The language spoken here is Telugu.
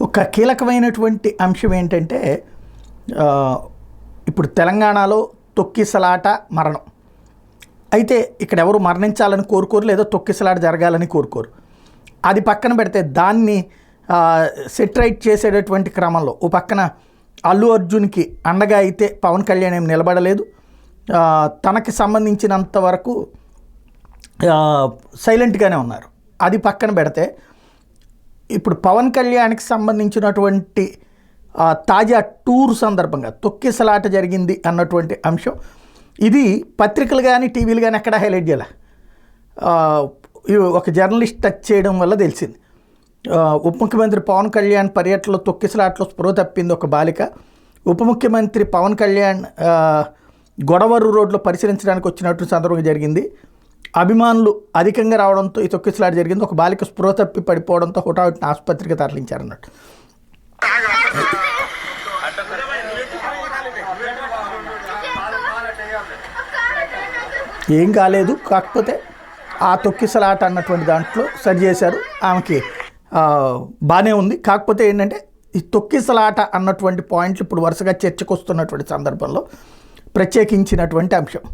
ఒక కీలకమైనటువంటి అంశం ఏంటంటే ఇప్పుడు తెలంగాణలో తొక్కిసలాట మరణం. అయితే ఇక్కడ ఎవరు మరణించాలని కోరుకోరు, లేదా తొక్కిసలాట జరగాలని కోరుకోరు. అది పక్కన పెడితే దాన్ని సెట్రైట్ చేసేటటువంటి క్రమంలో ఓ పక్కన అల్లు అర్జున్కి అండగా అయితే పవన్ కళ్యాణ్ ఏం నిలబడలేదు. తనకి సంబంధించినంత వరకు సైలెంట్గానే ఉన్నారు. అది పక్కన పెడితే ఇప్పుడు పవన్ కళ్యాణ్కి సంబంధించినటువంటి తాజా టూర్ సందర్భంగా తొక్కిసలాట జరిగింది అన్నటువంటి అంశం ఇది పత్రికలు కానీ టీవీలు కానీ ఎక్కడ హైలైట్ చేయాలి. ఒక జర్నలిస్ట్ టచ్ చేయడం వల్ల తెలిసింది. ఉప ముఖ్యమంత్రి పవన్ కళ్యాణ్ పర్యటనలో తొక్కిసలాటలో స్పృహ తప్పింది ఒక బాలిక. ఉప ముఖ్యమంత్రి పవన్ కళ్యాణ్ గొడవరు రోడ్లో పరిశీలించడానికి వచ్చినట్టు సందర్భంగా జరిగింది. అభిమానులు అధికంగా రావడంతో ఈ తొక్కిసలాట జరిగింది. ఒక బాలిక స్పృహ తప్పి పడిపోవడంతో హుటాహుటిన ఆసుపత్రికి తరలించారన్నట్టు. ఏం కాలేదు, కాకపోతే ఆ తొక్కిసలాట అన్నటువంటి దాంట్లో సరి చేశారు. ఆమెకి బాగానే ఉంది. కాకపోతే ఏంటంటే ఈ తొక్కిసలాట అన్నటువంటి పాయింట్లు ఇప్పుడు వరుసగా చర్చకు వస్తున్నటువంటి సందర్భంలో ప్రత్యేకించినటువంటి అంశం.